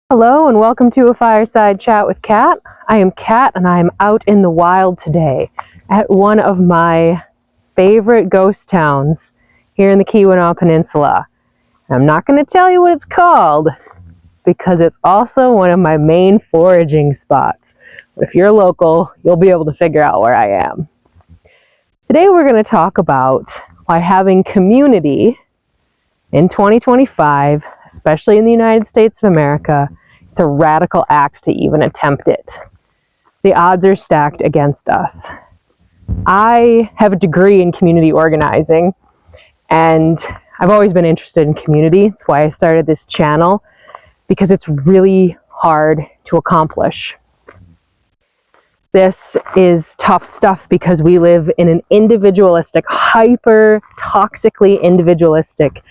Hello and welcome to a fireside chat with Kat. I am Kat and I am out in the wild today at one of my favorite ghost towns here in the Keweenaw Peninsula. I'm not going to tell you what it's called because it's also one of my main foraging spots. But if you're local, you'll be able to figure out where I am. Today we're going to talk about why having community in 2025, especially in the United States of America, it's a radical act to even attempt it. The odds are stacked against us. I have a degree in community organizing, and I've always been interested in community. That's why I started this channel, because it's really hard to accomplish. This is tough stuff because we live in an individualistic, hyper-toxically individualistic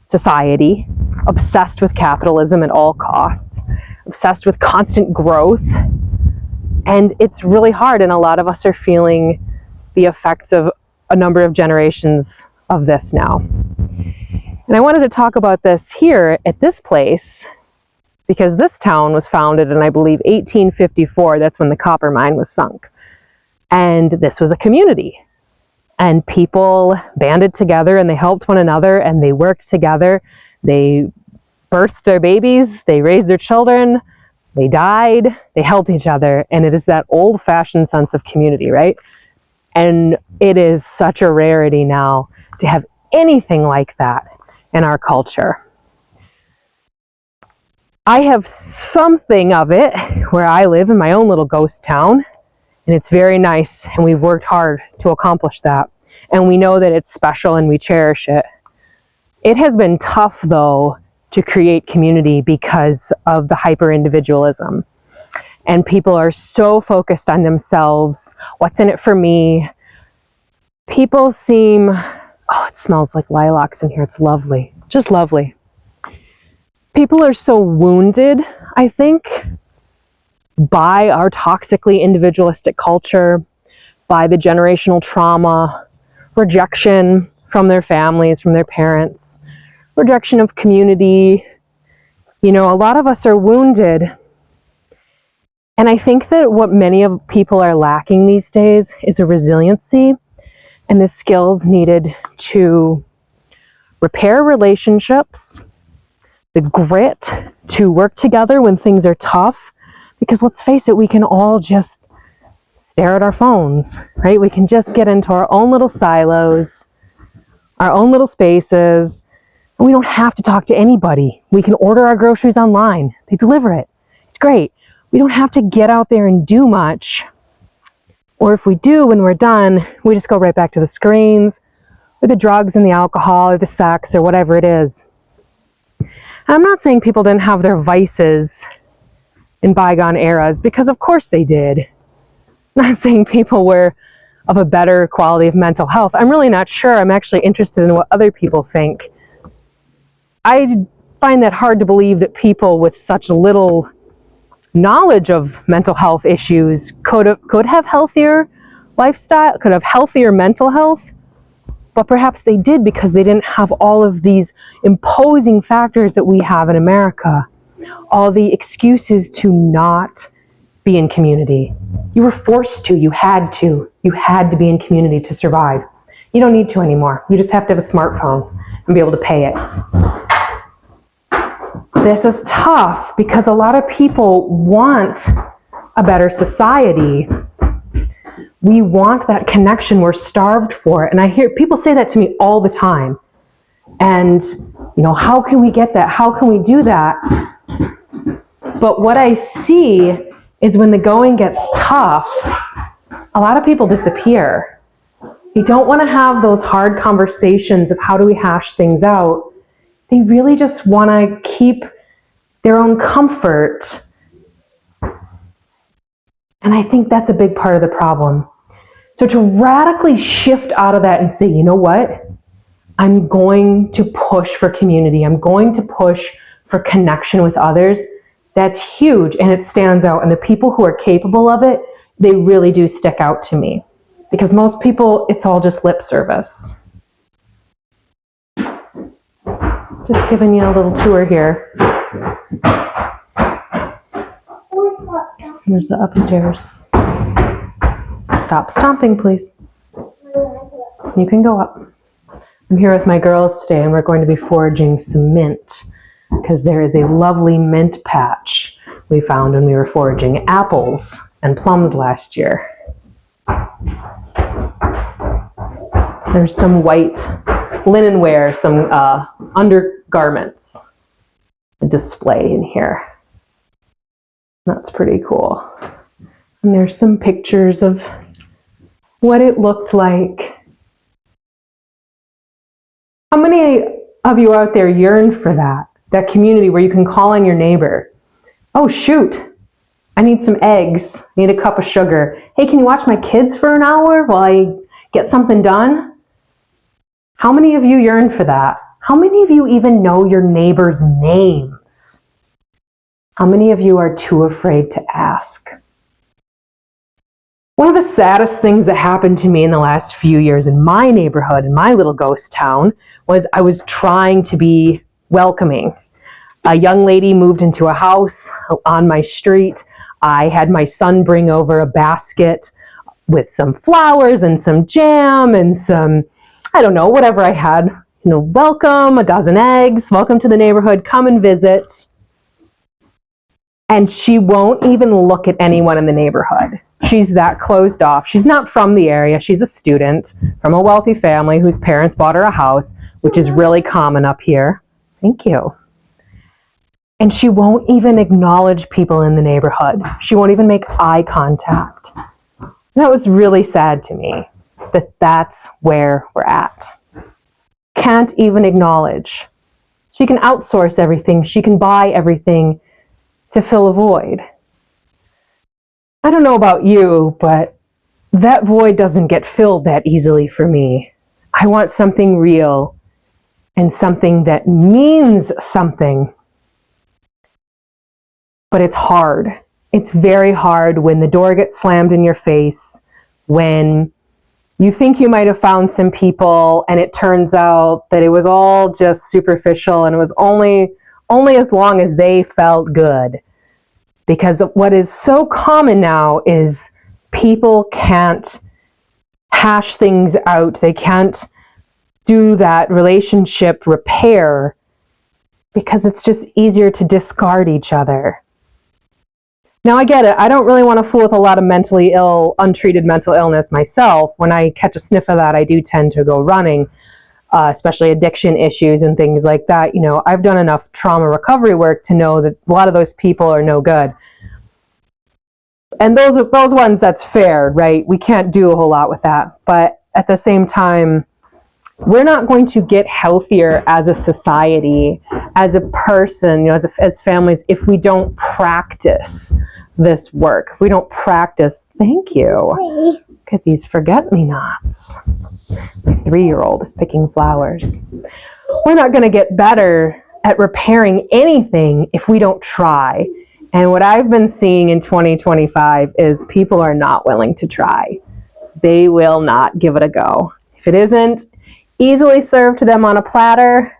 society, obsessed with capitalism at all costs, obsessed with constant growth, and it's really hard, and a lot of us are feeling the effects of a number of generations of this now. And I wanted to talk about this here at this place because this town was founded in, I believe, 1854. That's when the copper mine was sunk. And this was a community. And people banded together and they helped one another and they worked together. They birthed their babies, they raised their children, they died, they helped each other. And it is that old-fashioned sense of community, right? And it is such a rarity now to have anything like that in our culture. I have something of it where I live in my own little ghost town. And it's very nice, and we've worked hard to accomplish that. And we know that it's special and we cherish it. It has been tough, though, to create community because of the hyper-individualism. And people are so focused on themselves. What's in it for me? People seem, oh, it smells like lilacs in here. It's lovely, just lovely. People are so wounded, I think, by our toxically individualistic culture, by the generational trauma, rejection from their families, from their parents, rejection of community. You know, a lot of us are wounded. And I think that what many of people are lacking these days is a resiliency and the skills needed to repair relationships, the grit to work together when things are tough. Because let's face it, we can all just stare at our phones, right? We can just get into our own little silos, our own little spaces, and we don't have to talk to anybody. We can order our groceries online. They deliver it. It's great. We don't have to get out there and do much. Or if we do, when we're done, we just go right back to the screens, or the drugs and the alcohol, or the sex, or whatever it is. And I'm not saying people didn't have their vices in bygone eras, because of course they did. I'm not saying people were of a better quality of mental health. I'm really not sure. I'm actually interested in what other people think. I find that hard to believe that people with such little knowledge of mental health issues could have healthier lifestyle, could have healthier mental health, but perhaps they did because they didn't have all of these imposing factors that we have in America. All the excuses to not be in community. You were forced to, you had to be in community to survive. You don't need to anymore. You just have to have a smartphone and be able to pay it. This is tough because a lot of people want a better society. We want that connection. We're starved for it. And I hear people say that to me all the time. And, you know, how can we get that? How can we do that? But what I see is when the going gets tough, a lot of people disappear. They don't want to have those hard conversations of how do we hash things out. They really just want to keep their own comfort. And I think that's a big part of the problem. So to radically shift out of that and say, you know what? I'm going to push for community. I'm going to push for connection with others. That's huge, and it stands out. And the people who are capable of it, they really do stick out to me. Because most people, it's all just lip service. Just giving you a little tour here. Here's the upstairs. Stop stomping, please. You can go up. I'm here with my girls today, and we're going to be foraging some mint because there is a lovely mint patch we found when we were foraging apples and plums last year. There's some white linen wear, some undergarments, a display in here. That's pretty cool. And there's some pictures of what it looked like. How many of you out there yearn for that community where you can call on your neighbor? Oh shoot, I need some eggs, I need a cup of sugar. Hey, can you watch my kids for an hour while I get something done? How many of you yearn for that? How many of you even know your neighbors' names? How many of you are too afraid to ask? One of the saddest things that happened to me in the last few years in my neighborhood, in my little ghost town, was I was trying to be welcoming. A young lady moved into a house on my street. I had my son bring over a basket with some flowers and some jam and some, I don't know, whatever I had. You know, welcome, a dozen eggs, welcome to the neighborhood, come and visit. And she won't even look at anyone in the neighborhood. She's that closed off. She's not from the area. She's a student from a wealthy family whose parents bought her a house, which is really common up here. Thank you. And she won't even acknowledge people in the neighborhood. She won't even make eye contact. That was really sad to me, that that's where we're at. Can't even acknowledge. She can outsource everything. She can buy everything to fill a void. I don't know about you, but that void doesn't get filled that easily for me. I want something real and something that means something. But it's hard. It's very hard when the door gets slammed in your face, when you think you might have found some people and it turns out that it was all just superficial and it was only as long as they felt good. Because what is so common now is people can't hash things out. They can't do that relationship repair because it's just easier to discard each other. Now, I get it. I don't really want to fool with a lot of mentally ill, untreated mental illness myself. When I catch a sniff of that, I do tend to go running, especially addiction issues and things like that. You know, I've done enough trauma recovery work to know that a lot of those people are no good. And those ones, that's fair, right? We can't do a whole lot with that. But at the same time, we're not going to get healthier as a society, as a person, you know, as families, if we don't practice this work. If we don't practice, thank you. Look at these forget-me-nots. My 3-year-old is picking flowers. We're not going to get better at repairing anything if we don't try. And what I've been seeing in 2025 is people are not willing to try. They will not give it a go. If it isn't easily served to them on a platter,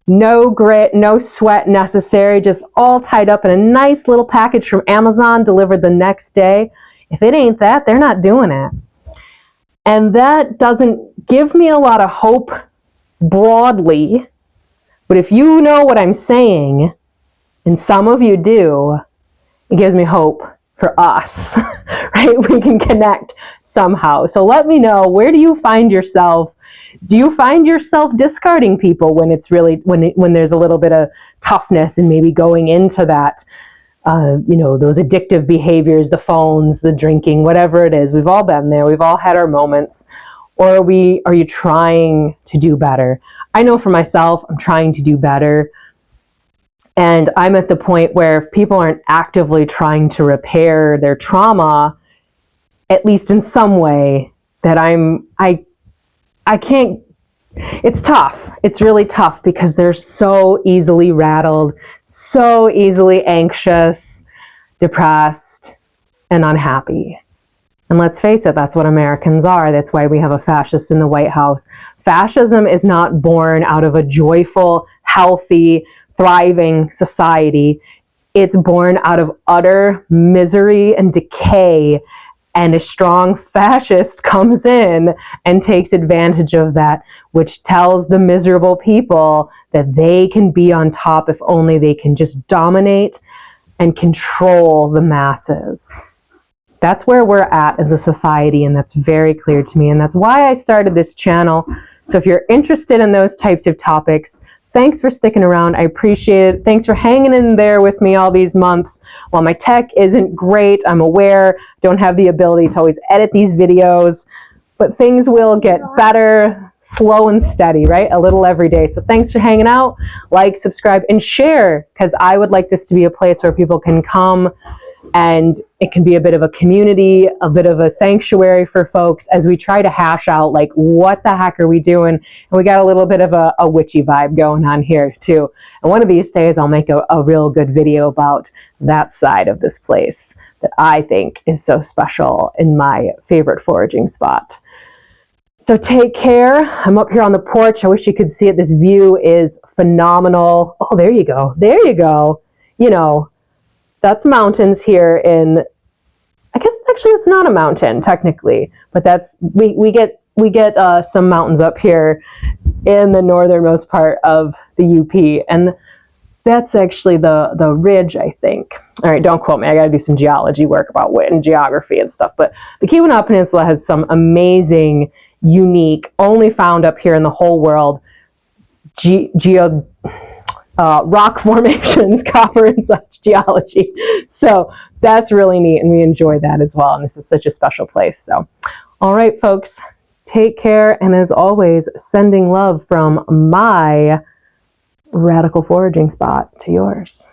no grit, no sweat necessary, just all tied up in a nice little package from Amazon delivered the next day. If it ain't that, they're not doing it. And that doesn't give me a lot of hope broadly, but if you know what I'm saying, and some of you do, it gives me hope for us, right? We can connect somehow. So let me know, where do you find yourself? Do you find yourself discarding people when it's really, when there's a little bit of toughness and maybe going into that, you know, those addictive behaviors, the phones, the drinking, whatever it is? We've all been there. We've all had our moments. Or are you trying to do better? I know for myself, I'm trying to do better. And I'm at the point where if people aren't actively trying to repair their trauma, at least in some way, that I can't, it's tough. It's really tough because they're so easily rattled, so easily anxious, depressed, and unhappy. And let's face it, that's what Americans are. That's why we have a fascist in the White House. Fascism is not born out of a joyful, healthy, thriving society. It's born out of utter misery and decay, and a strong fascist comes in and takes advantage of that, which tells the miserable people that they can be on top if only they can just dominate and control the masses. That's where we're at as a society, and that's very clear to me, and that's why I started this channel. So if you're interested in those types of topics, thanks for sticking around. I appreciate it. Thanks for hanging in there with me all these months. While my tech isn't great, I'm aware, don't have the ability to always edit these videos, but things will get better, slow and steady, right? A little every day. So thanks for hanging out. Like, subscribe, and share, because I would like this to be a place where people can come, and it can be a bit of a community, a bit of a sanctuary for folks as we try to hash out, like, what the heck are we doing? And we got a little bit of a witchy vibe going on here too. And one of these days I'll make a real good video about that side of this place that I think is so special in my favorite foraging spot. So take care. I'm up here on the porch. I wish you could see it. This view is phenomenal. Oh, there you go. There you go. You know, that's mountains here in, I guess actually it's not a mountain technically, but that's, we get some mountains up here in the northernmost part of the UP, and that's actually the ridge, I think. All right, don't quote me. I got to do some geology work about and geography and stuff, but the Keweenaw Peninsula has some amazing, unique, only found up here in the whole world, rock formations, copper and such geology. So that's really neat, and we enjoy that as well. And this is such a special place. So, all right, folks, take care. And as always, sending love from my radical foraging spot to yours.